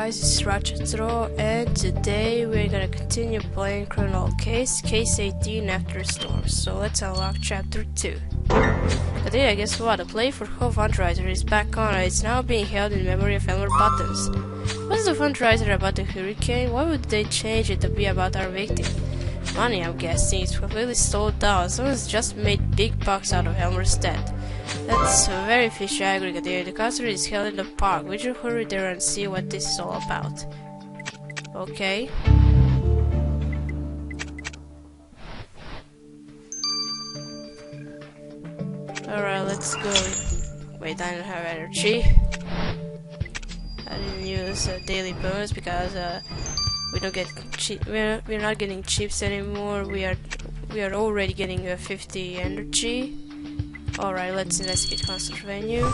guys, it's Ratchetro, and today we're gonna continue playing Criminal Case 18 After Storm. So let's unlock Chapter 2. But yeah, guess what? The play for Ho fundraiser is back on and it's now being held in memory of Elmer Buttons. What's the fundraiser about the hurricane? Why would they change it to be about our victim? Money, I'm guessing. It's completely sold down. Someone's just made big bucks out of Elmer's death. That's a very fishy aggregate here. The concert is held in the park. We should hurry there and see what this is all about. Okay. Alright, let's go. Wait, I don't have energy. I didn't use daily bonus because we don't get we're not getting chips anymore. We are already getting 50 energy. Alright, let's investigate concert venue.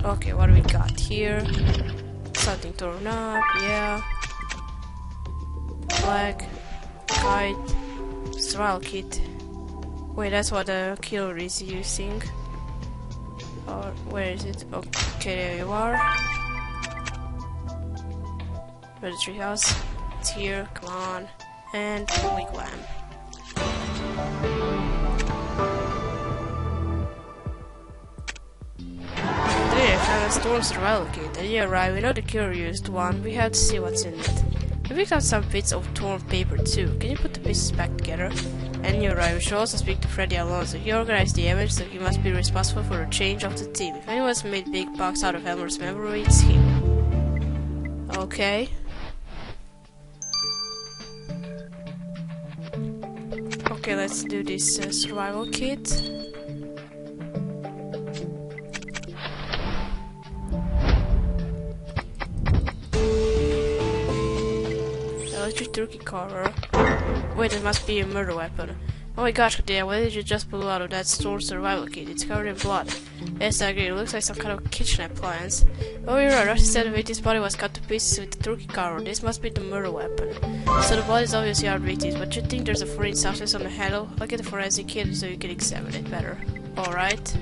Okay, what do we got here? Something torn up, yeah. Flag, kite, survival kit. Wait, that's what the killer is using. Or where is it? Okay, there you are. Where's the treehouse? It's here, come on. And wigwam. Today I found a storm survival kit. Yeah, right, we know the killer used one. We have to see what's in it. We picked up some bits of torn paper too. Can you put the pieces back together? And you're right, we should also speak to Freddy Alonso. He organized the event, so he must be responsible for the change of the team. If anyone's made big bucks out of Elmer's memory, it's him. Okay. Okay, let's do this survival kit. Electric turkey cover. Wait, it must be a murder weapon. Oh my gosh, Katia, why did you just pull out of that storm survival kit? It's covered in blood. Yes, I agree, it looks like some kind of kitchen appliance. Oh, you're right, Rusty said the victim's body was cut to pieces with the turkey cover. This must be the murder weapon. So the body is obviously our victim's, but you think there's a foreign substance on the handle? I'll get a forensic kit so you can examine it better. Alright.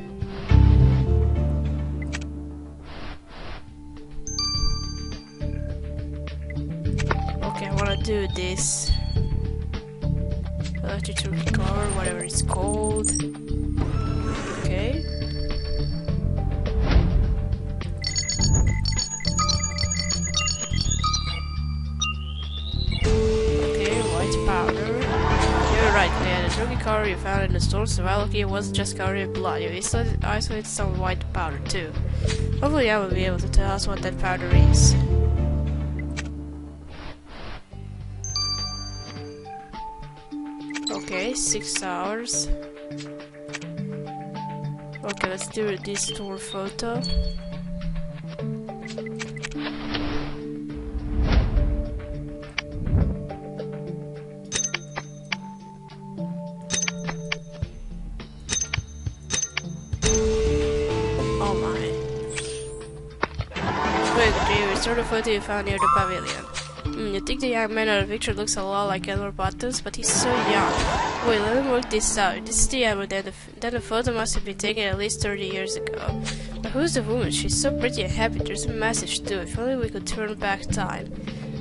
Okay, I wanna do this. Electric turkey cover, whatever it's called. Okay. Okay, white powder. You're right, man. The turkey cover you found in the storm survival kit wasn't just covered in blood. You isolated some white powder too. Hopefully I will be able to tell us what that powder is. Okay, 6 hours. Okay, let's do this store photo. Oh my. Wait, do you restore the photo you found near the pavilion? You think the young man in the picture looks a lot like Elmer Buttons, but he's so young. Wait, let me work this out. This is the Elmer, then the photo must have been taken at least 30 years ago. But who's the woman? She's so pretty and happy. There's a message too. If only we could turn back time.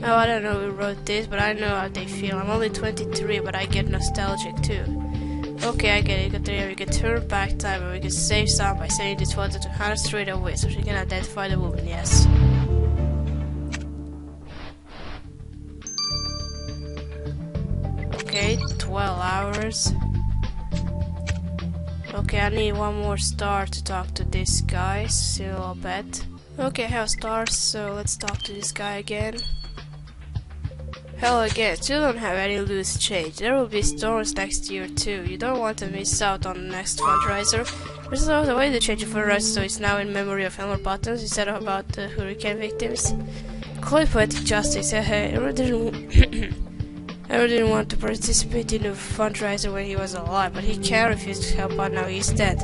Oh, I don't know who wrote this, but I know how they feel. I'm only 23, but I get nostalgic too. Okay, I get it. We can turn back time and we can save Sam by sending this photo to Hannah straight away so she can identify the woman, yes. Okay, 12 hours. Okay, I need one more star to talk to this guy, still I'll bet. Okay, I have stars, so let's talk to this guy again. Hello again, still don't have any loose change. There will be storms next year too. You don't want to miss out on the next fundraiser. There's another way to change the fundraiser so it's now in memory of Elmer Buttons instead of about the hurricane victims. Call it poetic justice, Elmer didn't want to participate in the fundraiser when he was alive, but he can't refuse to help out now he's dead.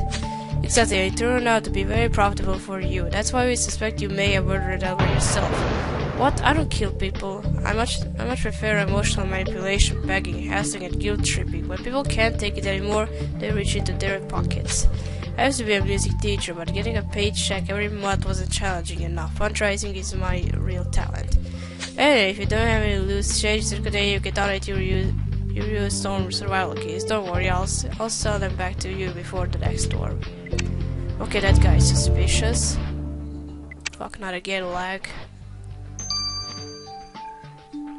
You Exactly, it turned out to be very profitable for you. That's why we suspect you may have murdered Albert yourself. What? I don't kill people. I much prefer emotional manipulation, begging, hassling, and guilt tripping. When people can't take it anymore, they reach into their pockets. I used to be a music teacher, but getting a paycheck every month wasn't challenging enough. Fundraising is my real talent. Anyway, if you don't have any loose change today, you can donate your used storm survival keys. Don't worry, I'll sell them back to you before the next storm. Okay, that guy is suspicious. Fuck, not again, lag.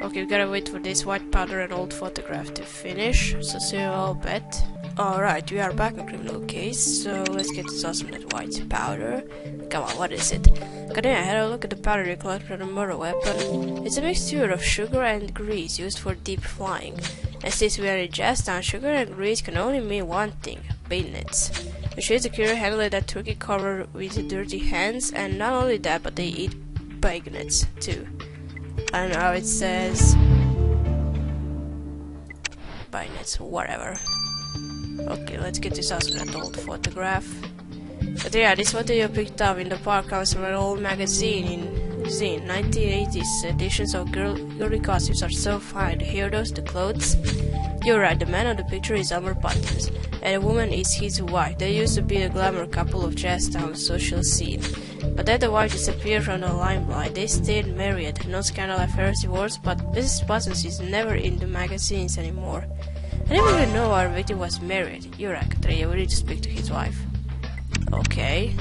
Okay, we gotta wait for this white powder and old photograph to finish. So see you all bet. Alright, we are back on criminal case, so let's get this awesome that white powder. Come on, what is it? Goddamn, I had a look at the powder you collected from the murder weapon. It's a mixture of sugar and grease used for deep flying. And since we are in Jazztown, sugar and grease can only mean one thing: bayonets. The shades of cure handle that turkey covered with dirty hands, and not only that, but they eat bayonets too. I don't know how it says. Bayonets, whatever. Okay, let's get this awesome that old photograph. But yeah, this photo you picked up in the park comes from an old magazine in Zine. 1980s editions of girly costumes are so fine. The heroes, the clothes. You're right, the man on the picture is Elmer Buttons, and the woman is his wife. They used to be a glamour couple of Jazztown's social scene. But then the wife disappeared from the limelight. They stayed married, no scandal affairs, divorce, but Mrs. Buttons is never in the magazines anymore. I didn't even know our victim was married. You're right, Katrina, we need to speak to his wife. Okay.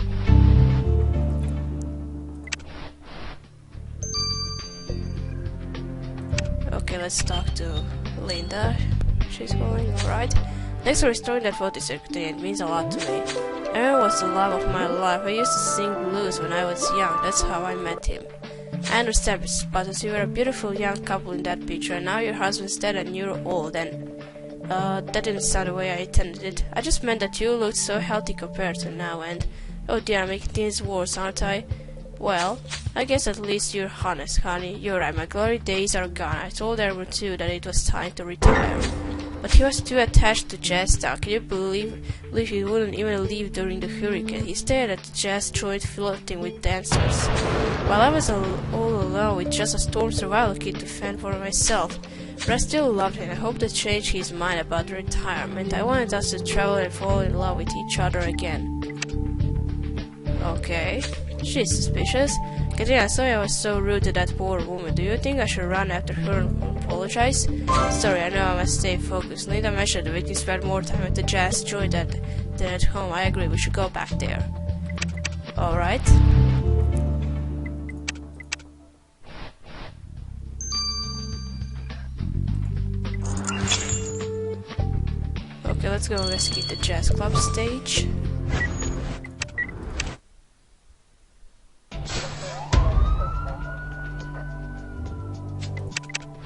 Okay, let's talk to Linda. She's going, alright. Thanks for restoring that photo, Secretary. It means a lot to me. Aaron was the love of my life. I used to sing blues when I was young. That's how I met him. I understand, Mrs. Buttons. You were a beautiful young couple in that picture, and now your husband's dead and you're old, and that didn't sound the way I intended it. I just meant that you looked so healthy compared to now, and oh dear, I'm making things worse, aren't I? Well, I guess at least you're honest, honey. You're right, my glory days are gone. I told Aaron too that it was time to retire. But he was too attached to Jazztown. Can you believe he wouldn't even leave during the hurricane? He stayed at the jazz joint flirting with dancers. While I was all alone with just a storm survival kit to fend for myself. But I still loved him. I hope to change his mind about the retirement. I wanted us to travel and fall in love with each other again. Okay. She's suspicious. Katrina, sorry I was so rude to that poor woman. Do you think I should run after her and apologize? Sorry, I know I must stay focused. Linda mentioned the victim spent more time at the jazz joint than at home. I agree, we should go back there. Alright. Okay, let's go investigate the jazz club stage.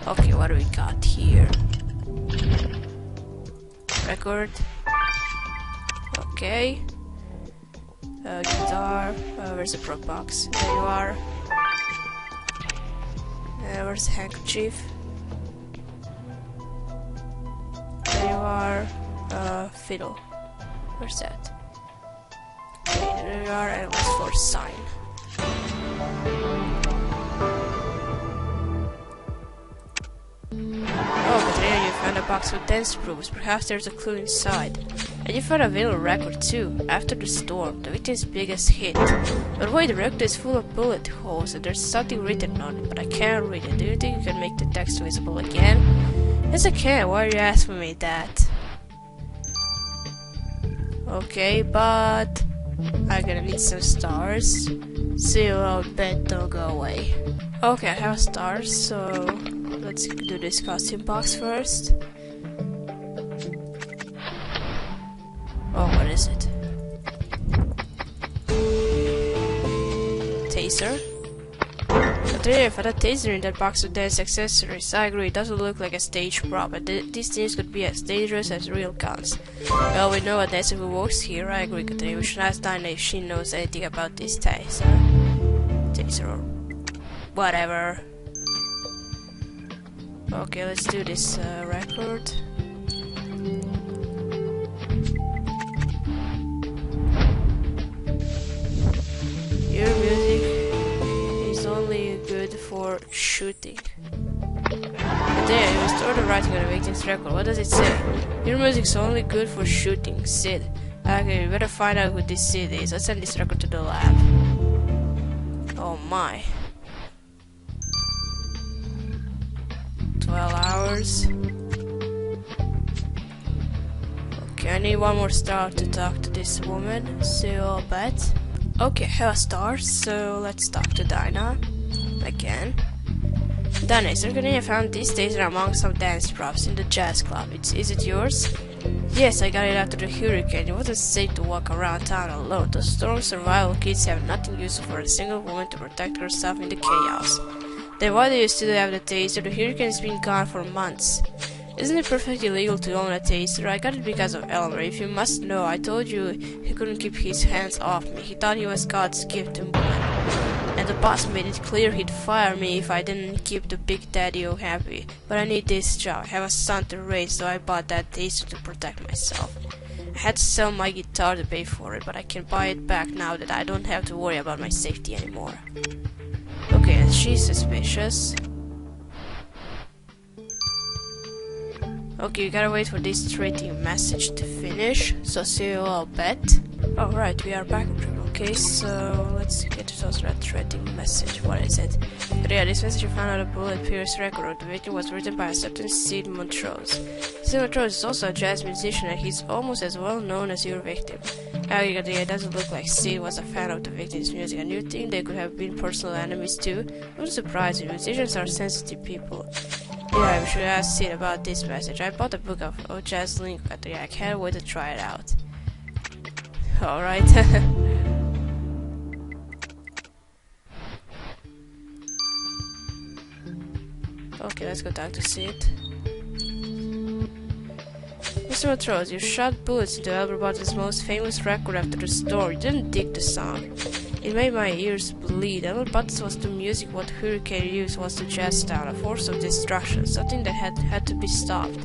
Okay, what do we got here? Record. Okay. Guitar. Where's the prop box? There you are. Where's the handkerchief? There you are. Fiddle. Where's that? Okay, there you are, and what's for sign? Oh, but there you found a box with dance proofs. Perhaps there's a clue inside. And you found a vinyl record too, After the Storm, the victim's biggest hit. But wait, the record is full of bullet holes and there's something written on it, but I can't read it. Do you think you can make the text visible again? Yes, I can. Why are you asking me that? Okay, but I'm gonna need some stars. See you all, bet don't go away. Okay, I have stars, so let's do this costume box first. Oh, what is it? Taser? But really, if I had a taser in that box with dance accessories, I agree, it doesn't look like a stage prop, but these things could be as dangerous as real guns. Well, we know a dancer who works here, I agree, Katrina. We should ask Dinah if she knows anything about this taser. Taser or whatever. Okay, let's do this record. for shooting. And there, you restore the writing on the victim's record. What does it say? Your music's only good for shooting, Sid. Okay, we better find out who this Sid is. Let's send this record to the lab. Oh my. 12 hours. Okay, I need one more star to talk to this woman, so I'll bet. Okay, I have a star, so let's talk to Dinah. Again. Dinah, is I found these days among some dance props in the jazz club. Is it yours? Yes, I got it after the hurricane. It wasn't safe to walk around town alone. The storm survival kits have nothing useful for a single woman to protect herself in the chaos. Then why do you still have the taser? The hurricane's been gone for months. Isn't it perfectly legal to own a taser? I got it because of Elmer. If you must know, I told you he couldn't keep his hands off me. He thought he was God's gift to women. And the boss made it clear he'd fire me if I didn't keep the Big Daddy-O happy. But I need this job. I have a son to raise, so I bought that taser to protect myself. I had to sell my guitar to pay for it, but I can buy it back now that I don't have to worry about my safety anymore. Okay, she's suspicious. Okay, we gotta wait for this threatening message to finish, so see you all bet. Alright, we are back in criminal case, so let's get to that threatening message. What is it? But yeah, this message found out a bullet pierced record. The victim was written by a certain Sid Montrose. Sid Montrose is also a jazz musician and he's almost as well known as your victim. However, it doesn't look like Sid was a fan of the victim's music, and you think they could have been personal enemies too? Wouldn't surprise you, musicians are sensitive people. Yeah, we should ask Sid about this message. I bought a book of Jazz Link, but yeah, I can't wait to try it out. Alright. Okay, let's go talk to Sid. Mr. Montrose, you shot bullets into Elmer Button's most famous record after the storm. You didn't dig the song. It made my ears bleed. Elmer Button was to music what Hurricane used was to jazz town, a force of destruction, something that had to be stopped.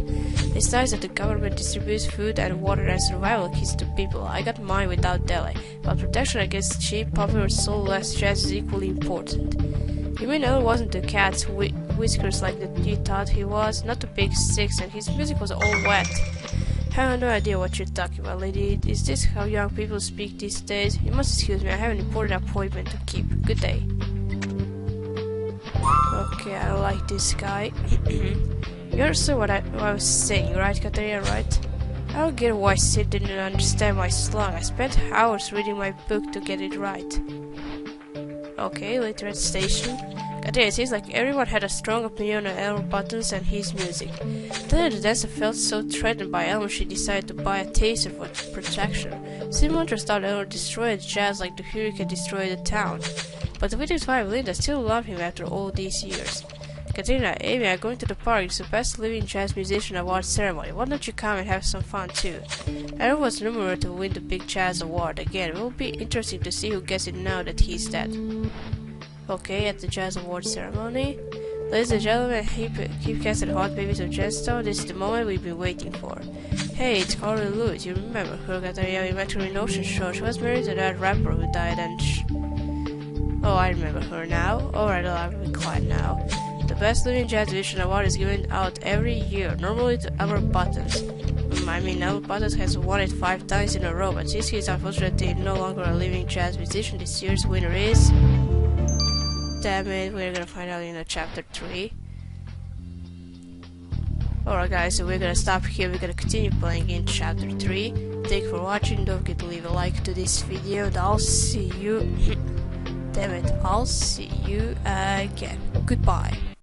It's nice that the government distributes food and water and survival kits to people. I got mine without delay, but protection against cheap, popular, soulless jazz is equally important. You mean Elmer wasn't the cat's whiskers like you thought he was? Not the big six, and his music was all wet. I have no idea what you're talking about, lady. Is this how young people speak these days? You must excuse me, I have an important appointment to keep. Good day. Okay, I don't like this guy. You understood what I was saying, right, Katarina, right? I don't get why Sid didn't understand my slang. I spent hours reading my book to get it right. Okay, later at the station. It seems like everyone had a strong opinion on Elmer Buttons and his music. Then the dancer felt so threatened by Elmer she decided to buy a taser for protection. Sid Montrose thought Elmer destroyed jazz like the hurricane destroyed the town. But the victim's wife Linda still loved him after all these years. Katrina, Amy are going to the park. It's the best living jazz musician award ceremony. Why don't you come and have some fun too? Elmer was rumored to win the big jazz award again. It will be interesting to see who gets it now that he's dead. Okay, at the Jazz Award ceremony. Ladies and gentlemen, keep cats and hot babies of Jazztown. This is the moment we've been waiting for. Hey, it's Carly Lewis. You remember her, Katarina? We met her in Ocean Shore. She was married to that rapper who died and Oh, I remember her now. Alright, I'll be quiet now. The Best Living Jazz Musician Award is given out every year, normally to Elmer Buttons. Elmer Buttons has won it 5 times in a row, but since he's unfortunately no longer a living jazz musician, this year's winner is... Damn it, we're gonna find out in chapter 3. Alright guys, so we're gonna stop here, we're gonna continue playing in chapter 3. Thank you for watching, don't forget to leave a like to this video, and I'll see you... Damn it, I'll see you again. Goodbye.